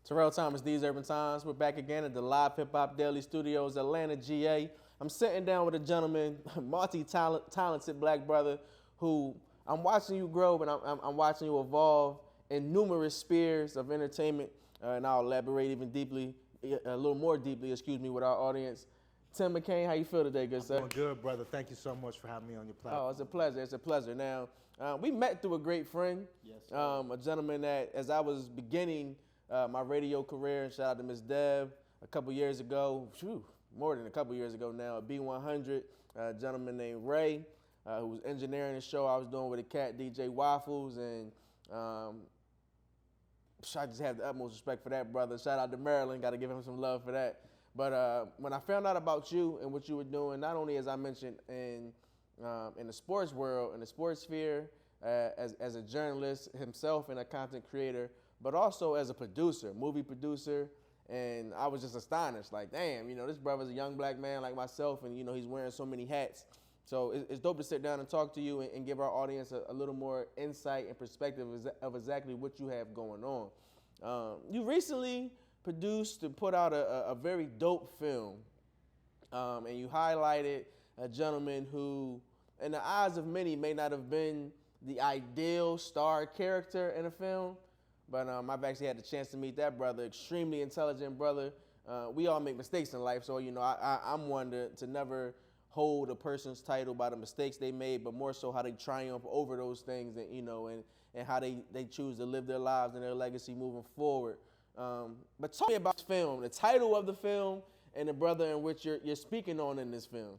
Terrell Thomas, TheseUrbanTimes. We're back again at the LiveHipHopDaily Studios, Atlanta, GA. I'm sitting down with a gentleman, multi-talented black brother, who I'm watching you grow, and I'm watching you evolve in numerous spheres of entertainment, and I'll elaborate even a little more deeply, with our audience. Tim McKain, how you feel today, good sir? I'm doing good, brother. Thank you so much for having me on your platform. Oh, it's a pleasure. It's a pleasure. Now, we met through a great friend, yes, sir. A gentleman that, as I was beginning my radio career, and shout out to Miss Deb, a couple years ago, more than a couple years ago now, at B100, a gentleman named Ray, who was engineering the show I was doing with the cat DJ Waffles, and I just have the utmost respect for that brother. Shout out to Maryland, got to give him some love for that. But when I found out about you and what you were doing, not only, as I mentioned, in the sports world, in the sports sphere, as a journalist himself and a content creator, but also as a producer, movie producer, and I was just astonished, like, damn, this brother's a young black man like myself, and he's wearing so many hats. So it's dope to sit down and talk to you and give our audience a little more insight and perspective of exactly what you have going on. You recently produced and put out a very dope film, and you highlighted a gentleman who, in the eyes of many, may not have been the ideal star character in a film, but I've actually had the chance to meet that brother, extremely intelligent brother. We all make mistakes in life, so I'm one to never hold a person's title by the mistakes they made, but more so how they triumph over those things, and how they choose to live their lives and their legacy moving forward. But talk to me about this film, the title of the film, and the brother in which you're speaking on in this film.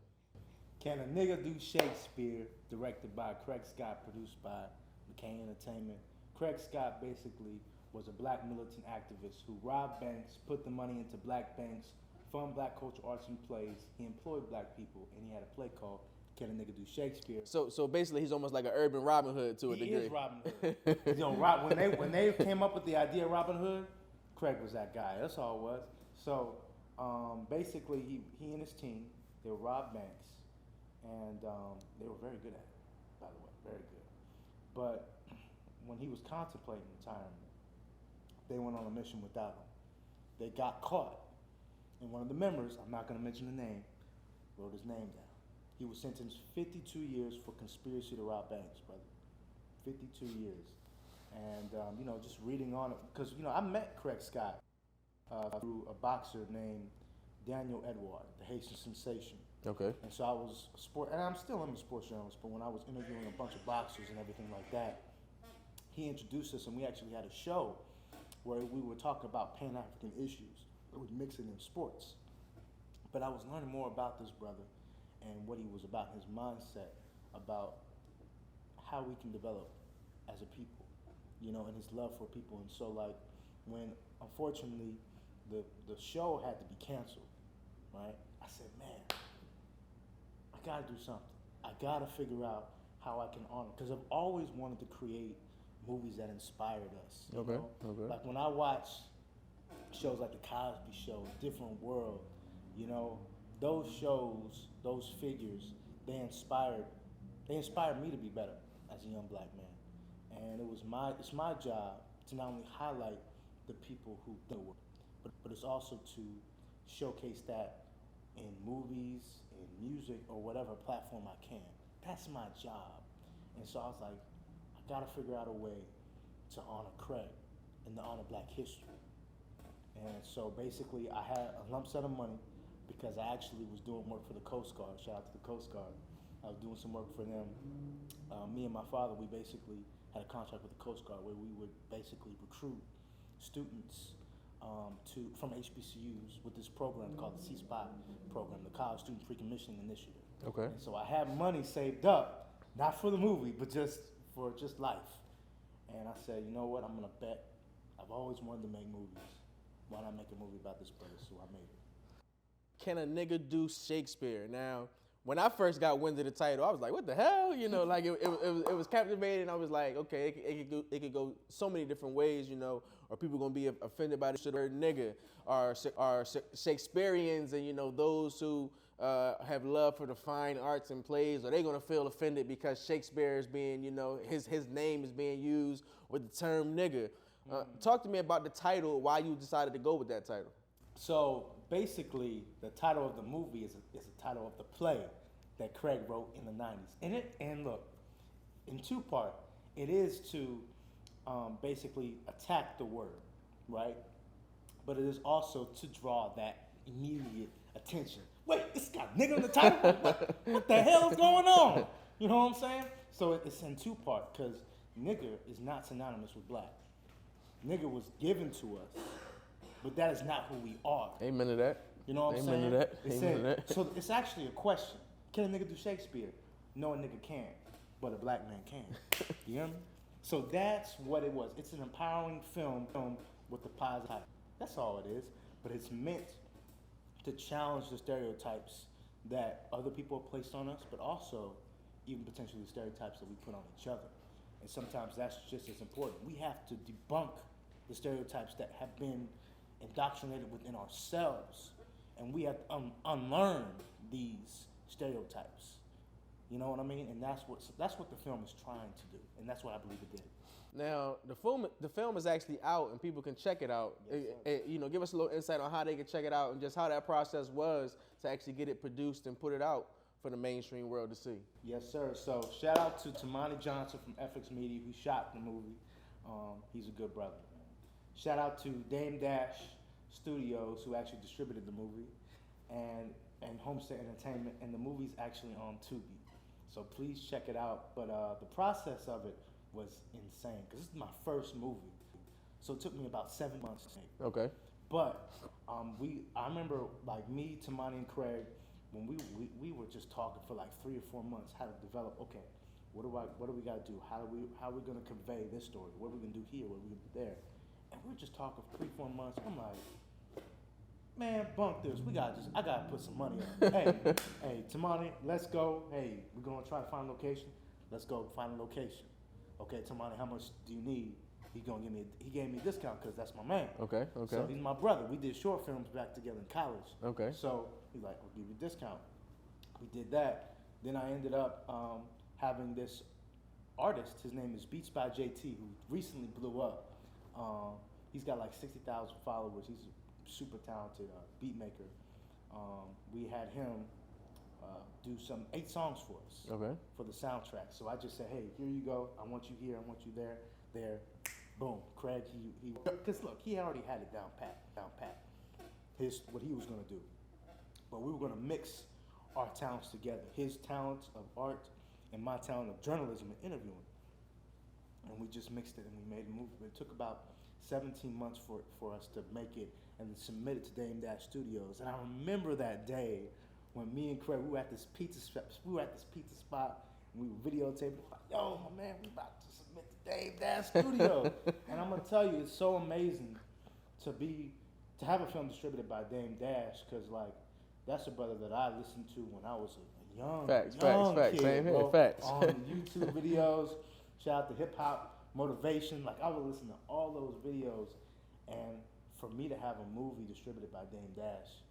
Can a Nigger Do Shakespeare, directed by Craig Scott, produced by McKain Entertainment. Craig Scott basically was a black militant activist who robbed banks, put the money into black banks, fund black culture, arts, and plays. He employed black people, and he had a play called Can a Nigger Do Shakespeare. So basically, he's almost like an urban Robin Hood to a degree. He is Robin Hood. When they came up with the idea of Robin Hood, Craig was that guy. That's all it was. So basically, he and his team, they would rob banks, and they were very good at it, by the way, very good. But when he was contemplating retirement, they went on a mission without him. They got caught, and one of the members, I'm not going to mention the name, wrote his name down. He was sentenced 52 years for conspiracy to rob banks, brother. 52 years. And, just reading on it, because, I met Craig Scott through a boxer named Daniel Edward, the Haitian sensation. Okay. And so I was and I'm still a sports journalist, but when I was interviewing a bunch of boxers and everything like that, he introduced us, and we actually had a show where we would talk about Pan-African issues. We would mix it in sports. But I was learning more about this brother and what he was about, his mindset, about how we can develop as a people, and his love for people. And so, like, when, unfortunately, the show had to be canceled, right? I said, man, I gotta do something. I gotta figure out how I can honor, because I've always wanted to create movies that inspired us. Okay. Like when I watch shows like The Cosby Show, Different World, those shows, those figures, they inspired me to be better as a young black man. And it's my job to not only highlight the people who do it, but it's also to showcase that in movies, in music, or whatever platform I can. That's my job. And so I was like, I gotta figure out a way to honor Craig and to honor black history. And so basically I had a lump sum of money because I actually was doing work for the Coast Guard. Shout out to the Coast Guard. I was doing some work for them. Me and my father, we basically had a contract with the Coast Guard where we would basically recruit students from HBCUs with this program called the C.A.N.D.S program, the College Student Pre-Commissioning Initiative. Okay. And so I had money saved up, not for the movie, but for life. And I said, you know what, I'm gonna bet. I've always wanted to make movies. Why not make a movie about this brother? So I made it. Can a Nigger Do Shakespeare? Now, when I first got wind of the title, I was like, what the hell? Like it was captivating. I was like, okay, it could go so many different ways, or people gonna be offended by the word nigger, or Shakespeareans, and those who have love for the fine arts and plays, are they gonna feel offended because Shakespeare is being, his name is being used with the term nigger? Talk to me about the title, why you decided to go with that title. So basically, the title of the movie is a title of the play that Craig wrote in the 90s. And look, in two part, it is to basically attack the word, right? But it is also to draw that immediate attention. Wait, it's got nigger in the title? What the hell is going on? You know what I'm saying? So it's in two part, because nigger is not synonymous with black. Nigger was given to us, but that is not who we are. Amen to that. You know what I'm Amen saying? to that. Amen to that. So it's actually a question. Can a nigga do Shakespeare? No, a nigga can't, but a black man can. You hear me? So that's what it was. It's an empowering film with a positive. That's all it is. But it's meant to challenge the stereotypes that other people have placed on us, but also even potentially the stereotypes that we put on each other. And sometimes that's just as important. We have to debunk the stereotypes that have been indoctrinated within ourselves, and we have to unlearn these stereotypes. You know what I mean? And that's what the film is trying to do, and that's what I believe it did. Now, the film is actually out, and people can check it out. Yes, Give us a little insight on how they can check it out, and just how that process was to actually get it produced and put it out for the mainstream world to see. Yes, sir. So shout out to Tamani Johnson from FX Media, who shot the movie. He's a good brother. Shout out to C.A.N.D.S Studios, who actually distributed the movie, and Homestead Entertainment, and the movie's actually on Tubi. So please check it out. But the process of it was insane, because this is my first movie. So it took me about 7 months to make. Okay. But I remember, like, me, Tamani, and Craig, when we were just talking for like 3 or 4 months how to develop. Okay, what do we got to do? How are we going to convey this story? What are we going to do here? What are we going to do there? And we were just talking for 3, 4 months. I'm like, man, bunk this. I gotta put some money up. Hey, Tamani, let's go. Hey, we're gonna try to find a location. Let's go find a location. Okay, Tamani, how much do you need? He gave me a discount because that's my man. Okay. So he's my brother. We did short films back together in college. Okay. So he's like, I'll give you a discount. We did that. Then I ended up having this artist. His name is Beats by JT, who recently blew up. He's got like 60,000 followers. He's a super talented beat maker. We had him do some 8 songs for us. Okay. For the soundtrack. So I just said, hey, here you go. I want you here. I want you there. Boom. Craig, because look, he already had it down pat. What he was gonna do. But we were gonna mix our talents together. His talents of art and my talent of journalism and interviewing. And we just mixed it and we made a movie. But it took about 17 months for us to make it and then submit it to C.A.N.D.S Studios. And I remember that day when me and Craig, we were at this pizza spot and we were videotaping. Yo, my man, we about to submit to C.A.N.D.S Studios. And I'm gonna tell you, it's so amazing to have a film distributed by C.A.N.D.S, because like that's a brother that I listened to when I was a young facts. kid, Same here. bro, Facts. on YouTube videos. Shout out to Hip Hop Motivation. Like I would listen to all those videos, and for me to have a movie distributed by C.A.N.D.S,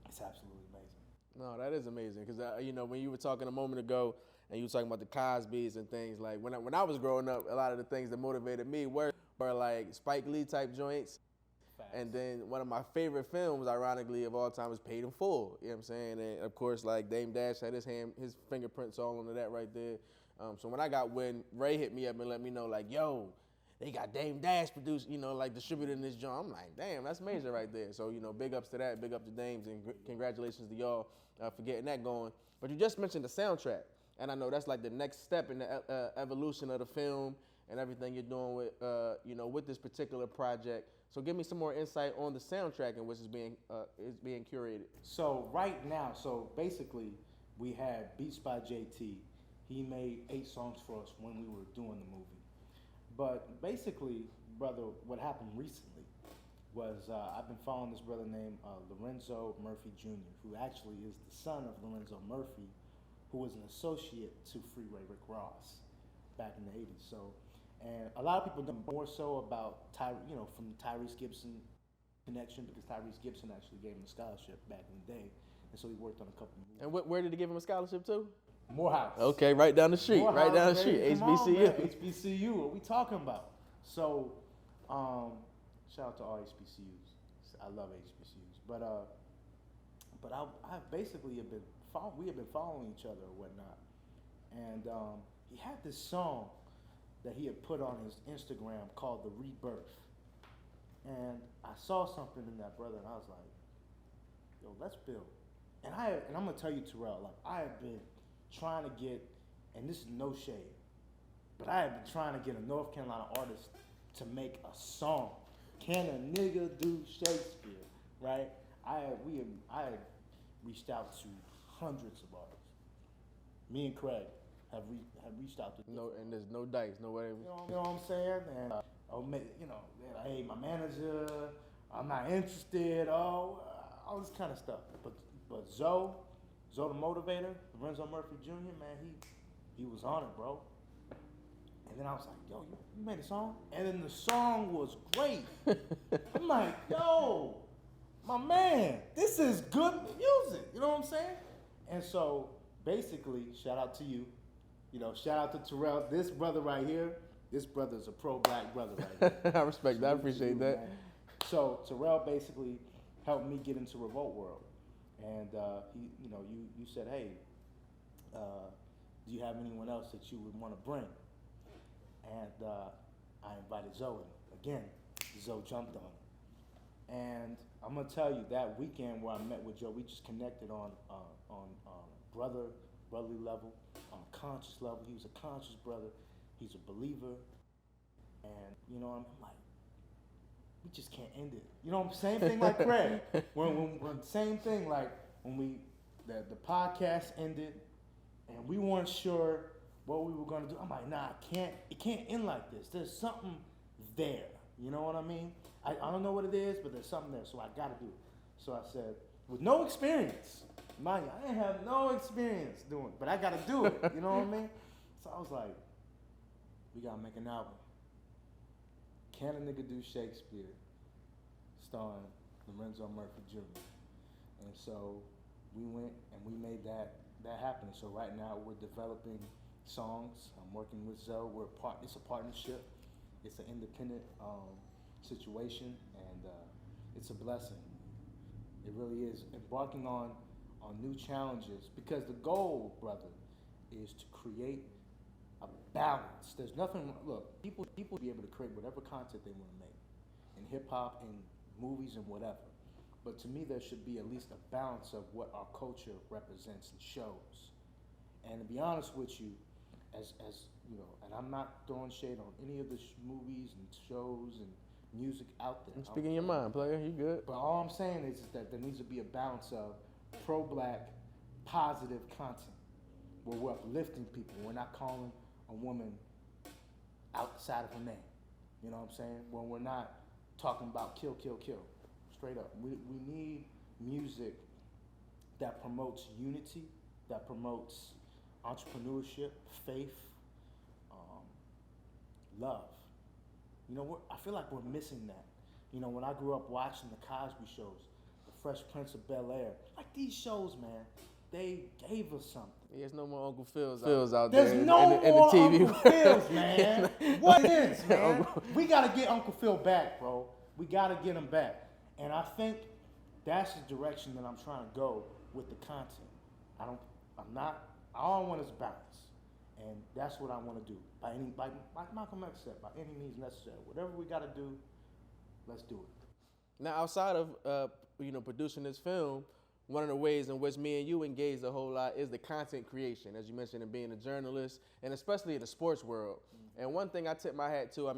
it's absolutely amazing. No, that is amazing, because when you were talking a moment ago and you were talking about the Cosbys and things, like when I was growing up, a lot of the things that motivated me were like Spike Lee type joints. Facts. And then one of my favorite films, ironically, of all time is Paid in Full. You know what I'm saying? And of course, like C.A.N.D.S had his fingerprints all under that right there. So when Ray hit me up and let me know, like, yo, they got C.A.N.D.S produced, like distributing this joint. I'm like, damn, that's major right there. So, big ups to that, big up to Dames, and congratulations to y'all for getting that going. But you just mentioned the soundtrack, and I know that's like the next step in the evolution of the film and everything you're doing with, with this particular project. So give me some more insight on the soundtrack and which is being curated. So right now, basically, we had Beats by JT. He made 8 songs for us when we were doing the movie. But basically, brother, what happened recently was I've been following this brother named Lorenzo Murphy Jr., who actually is the son of Lorenzo Murphy, who was an associate to Freeway Rick Ross back in the 80s. So, and a lot of people know more so about from the Tyrese Gibson connection, because Tyrese Gibson actually gave him a scholarship back in the day, and so he worked on a couple of movies. And where did he give him a scholarship to? Morehouse. Okay, right down the street. Morehouse, right down the street. Baby. HBCU. HBCU. What we talking about? So, shout out to all HBCUs. I love HBCUs, but I basically we have been following each other or whatnot, and he had this song that he had put on his Instagram called "The Rebirth," and I saw something in that, brother, and I was like, "Yo, let's build." And I'm gonna tell you, Terrell, like I have been trying to get, and this is no shade, but I have been trying to get a North Carolina artist to make a song. Can a nigga do Shakespeare? Right? I had reached out to hundreds of artists. Me and Craig have reached out to No, and there's no dice, no way. you know what I'm saying? And hey, my manager, I'm not interested. All this kind of stuff. But Zoe the Motivator, Lorenzo Murphy Jr., man, he was on it, bro. And then I was like, yo, you made a song? And then the song was great. I'm like, yo, my man, this is good music. You know what I'm saying? And so basically, shout out to you. Shout out to Terrell. This brother right here, this brother's a pro-black brother right here. I respect that. I appreciate that. Man. So Terrell basically helped me get into Revolt World. And you said, hey, do you have anyone else that you would want to bring? And I invited Zoe. Again, Zoe jumped on it. And I'm gonna tell you, that weekend where I met with Joe, we just connected on brotherly level, on a conscious level. He was a conscious brother. He's a believer. And I'm like, we just can't end it. Same thing like Craig. when same thing like when the podcast ended and we weren't sure what we were gonna do. I'm like, nah, it can't end like this. There's something there. You know what I mean? I don't know what it is, but there's something there, so I gotta do it. So I said, with no experience, mind you, I didn't have no experience doing it, but I gotta do it. You know what I mean? So I was like, we gotta make an album. Can a nigga do Shakespeare? Starring Lorenzo Murphy Jr. And so we went and we made that happen. So right now we're developing songs. I'm working with Zoe. It's a partnership. It's an independent situation, and it's a blessing. It really is. Embarking on new challenges, because the goal, brother, is to create a balance. There's nothing. Look, people be able to create whatever content they want to make, in hip hop, in movies, and whatever. But to me, there should be at least a balance of what our culture represents and shows. And to be honest with you, as and I'm not throwing shade on any of the movies and shows and music out there. I'm speaking your mind, player. You good? But all I'm saying is that there needs to be a balance of pro-black, positive content, where we're uplifting people. We're not calling a woman outside of her name. You know what I'm saying? When we're not talking about kill, kill, kill. Straight up. We need music that promotes unity, that promotes entrepreneurship, faith, love. I feel like we're missing that. When I grew up watching the Cosby shows, the Fresh Prince of Bel-Air, like these shows, man, they gave us something. There's no more Uncle Phil's out there. There's no more the TV. Uncle Phil's, man. What is, man? We got to get Uncle Phil back, bro. We got to get him back. And I think that's the direction that I'm trying to go with the content. All I want is balance. And that's what I want to do. Like Malcolm X said, by any means necessary. Whatever we got to do, let's do it. Now, outside of producing this film, one of the ways in which me and you engage a whole lot is the content creation, as you mentioned, and being a journalist, and especially in the sports world. Mm-hmm. And one thing I tip my hat to,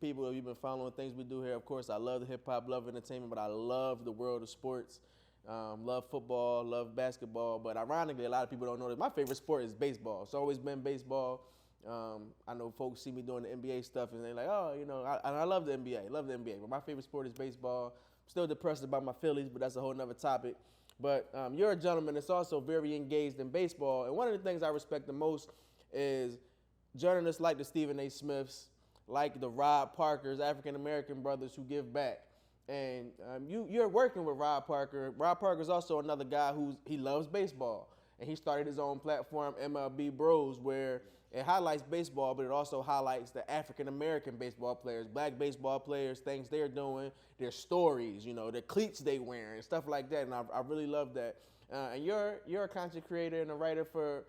people, you've been following things we do here. Of course, I love the hip hop, love entertainment, but I love the world of sports. Love football, love basketball, but ironically, a lot of people don't know that my favorite sport is baseball. It's always been baseball. I know folks see me doing the NBA stuff and they're like, oh, I love the NBA, but my favorite sport is baseball. I'm still depressed about my Phillies, but that's a whole nother topic. But you're a gentleman that's also very engaged in baseball, and one of the things I respect the most is journalists like the Stephen A. Smiths, like the Rob Parkers, African-American brothers who give back. And you're working with Rob Parker. Rob Parker's also another guy he loves baseball. And he started his own platform, MLBBros, where it highlights baseball, but it also highlights the African-American baseball players, black baseball players, things they're doing, their stories, you know, the cleats they wear and stuff like that. And I really love that. And you're a content creator and a writer for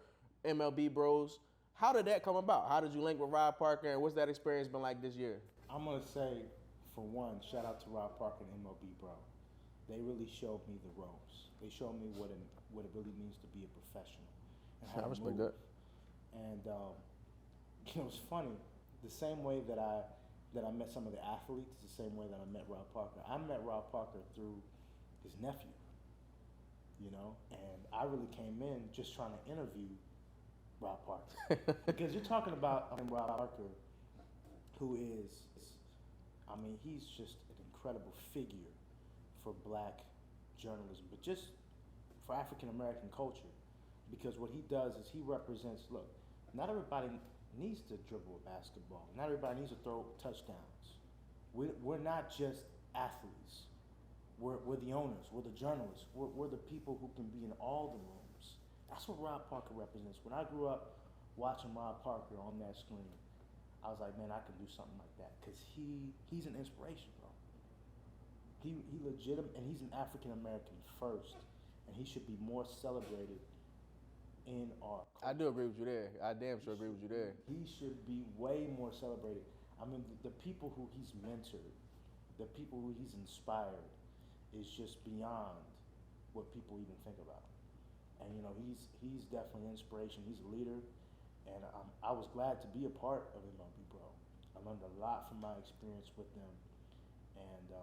MLBBros. How did that come about? How did you link with Rob Parker, and what's that experience been like this year? I'm gonna say, for one, shout out to Rob Parker and MLBBro. They really showed me the ropes. They showed me what it really means to be a professional and how I to respect move. that. And you know, it's funny. The same way that I met some of the athletes, is the same way that I met Rob Parker. I met Rob Parker through his nephew. You know, and I really came in just trying to interview Rob Parker. Because you're talking about Rob Parker, who is, I mean, he's just an incredible figure for black journalism, but just for African American culture. Because what he does is he represents, look, not everybody needs to dribble a basketball. Not everybody needs to throw touchdowns. We're not just athletes. We're the owners, we're the journalists, we're the people who can be in all the rooms. That's what Rob Parker represents. When I grew up watching Rob Parker on that screen, I was like, man, I can do something like that. Because he's an inspiration, bro. He legitimate, and he's an African American first, and he should be more celebrated in our culture. I do agree with you there. I damn sure agree with you there. He should be way more celebrated. I mean, the people who he's mentored, the people who he's inspired, is just beyond what people even think about. And you know, he's definitely an inspiration. He's a leader, and I was glad to be a part of MLBBro. I learned a lot from my experience with them, and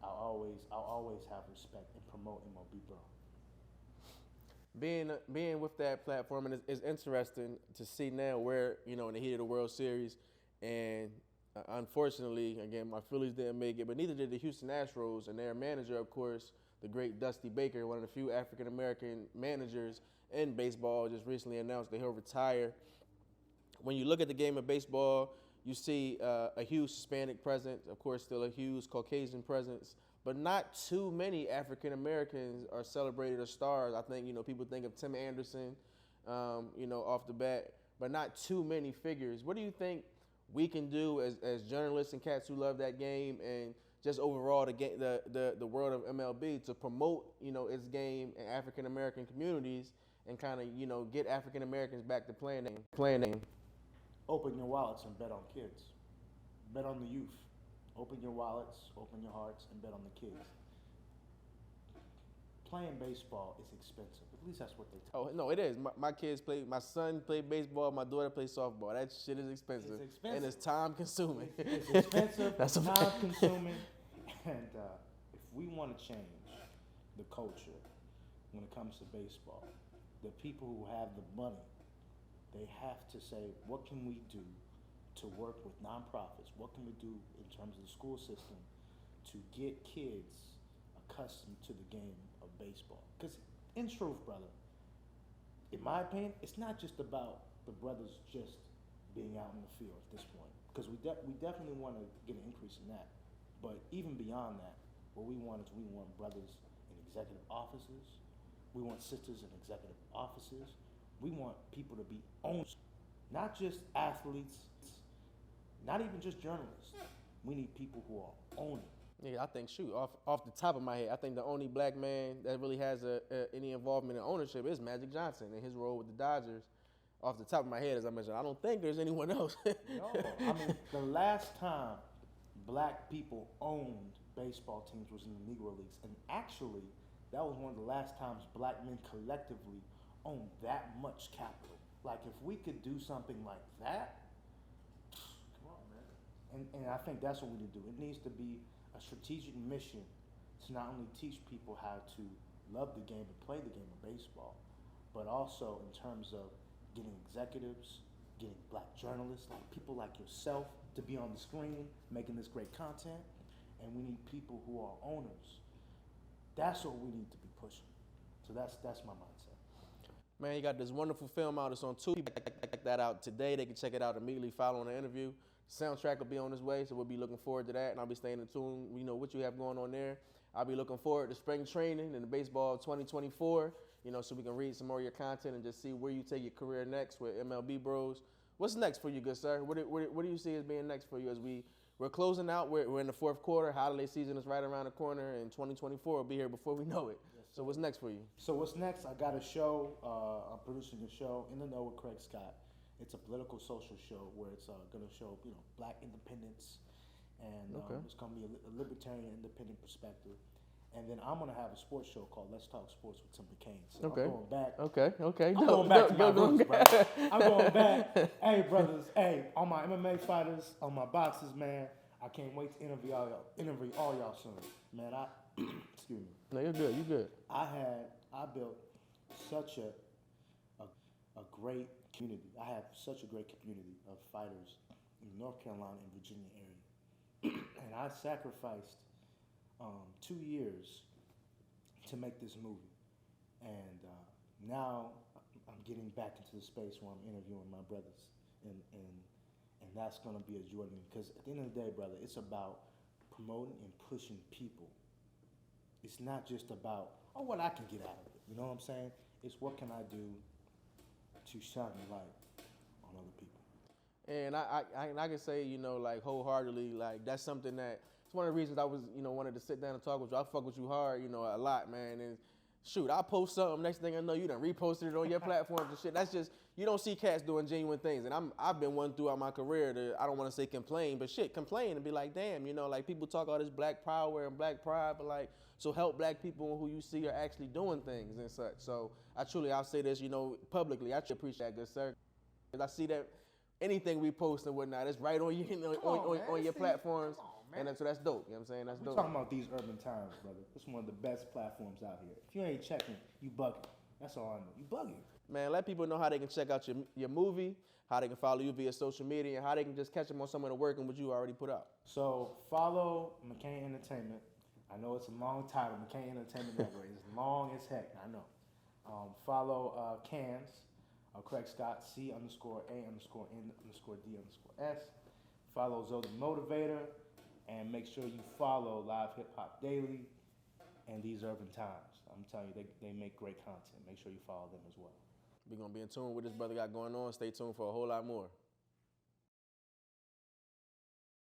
I'll always have respect and promote MLBBro. Being with that platform, and it's interesting to see now where, you know, in the heat of the World Series, and unfortunately, again, my Phillies didn't make it, but neither did the Houston Astros, and their manager, of course, the great Dusty Baker, one of the few African-American managers in baseball, just recently announced that he'll retire. When you look at the game of baseball, you see a huge Hispanic presence, of course, still a huge Caucasian presence, but not too many African-Americans are celebrated as stars. I think, you know, people think of Tim Anderson, you know, off the bat, but not too many figures. What do you think we can do as journalists and cats who love that game, and just overall the world of MLB, to promote, you know, its game in African American communities, and kind of, you know, get African Americans back to playing them? Open your wallets and bet on kids. Bet on the youth. Open your wallets, open your hearts, and bet on the kids. Playing baseball is expensive. At least that's what they tell me. Oh, no, it is. My kids play, my son played baseball, my daughter plays softball. That shit is expensive. It's expensive. And it's time consuming. It's expensive, That's it's a time fact. consuming, and if we want to change the culture when it comes to baseball, the people who have the money, they have to say, what can we do to work with nonprofits? What can we do in terms of the school system to get kids accustomed to the game of baseball? Because in truth, brother, in my opinion, it's not just about the brothers just being out in the field at this point, because we definitely want to get an increase in that. But even beyond that, what we want is we want brothers in executive offices. We want sisters in executive offices. We want people to be owners, not just athletes, not even just journalists. We need people who are owning. Yeah, I think, shoot, off the top of my head, I think the only black man that really has any involvement in ownership is Magic Johnson and his role with the Dodgers. Off the top of my head, as I mentioned, I don't think there's anyone else. No, I mean, the last time black people owned baseball teams was in the Negro Leagues. And actually, that was one of the last times black men collectively owned that much capital. Like, if we could do something like that, come on, man. And I think that's what we need to do. It needs to be a strategic mission to not only teach people how to love the game and play the game of baseball, but also in terms of getting executives, getting black journalists, like people like yourself, to be on the screen making this great content. And we need people who are owners. That's what we need to be pushing. So that's my mindset. Man, you got this wonderful film out. It's on Tubi. Check that out today. They can check it out immediately following the interview. soundtrack will be on its way, so we'll be looking forward to that, and I'll be staying in tune, you know, what you have going on there. I'll be looking forward to spring training and the baseball 2024, you know, so we can read some more of your content and just see where you take your career next with MLBBros. What's next for you, good sir? What do you see as being next for you as we're closing out? We're in the fourth quarter. Holiday season is right around the corner, and 2024 will be here before we know it. Yes, so what's next for you? So what's next? I got a show. I'm producing a show, In the Know with Craig Scott. It's a political social show where it's going to show, you know, black independence, and it's going to be a libertarian independent perspective. And then I'm going to have a sports show called Let's Talk Sports with Tim McKain. So I'm going back. Okay. I'm going back to my roots, brother. I'm going back. Hey, brothers. Hey, all my MMA fighters, all my boxers, man. I can't wait to interview all y'all soon. Man, excuse me. No, you're good. You're good. I built such a great community. I have such a great community of fighters in the North Carolina and Virginia area. And I sacrificed 2 years to make this movie. And now I'm getting back into the space where I'm interviewing my brothers. And that's going to be a joy to me. Because at the end of the day, brother, it's about promoting and pushing people. It's not just about, what I can get out of it. You know what I'm saying? It's what can I do to shine the light on other people. And I can say, you know, like wholeheartedly, like that's something that, it's one of the reasons I was, you know, wanted to sit down and talk with you. I fuck with you hard, you know, a lot, man. And shoot, I post something, next thing I know, you done reposted it on your platforms and shit. That's just, you don't see cats doing genuine things. And I've been one throughout my career to, I don't want to say complain, but shit, complain and be like, damn, you know, like people talk all this black power and black pride, but like, so help black people who you see are actually doing things and such. So I'll say this, you know, publicly, I appreciate that, good sir. Because I see that anything we post and whatnot, it's right on you, on your platforms. And so that's dope. You know what I'm saying? That's dope. We're talking about TheseUrbanTimes, brother. It's one of the best platforms out here. If you ain't checking, you bugging. That's all I know. You bugging. Man, let people know how they can check out your movie, how they can follow you via social media, and how they can just catch them on some of the work and what you already put out. So follow McKain Entertainment. I know it's a long title, McKain Entertainment Network. It's long as heck, I know. Follow C.A.N.D.S, Craig Scott, C_A_N_D_S. Follow Zoe the Motivator. And make sure you follow LiveHipHopDaily and TheseUrbanTimes. I'm telling you, they make great content. Make sure you follow them as well. We're going to be in tune with this brother got going on. Stay tuned for a whole lot more.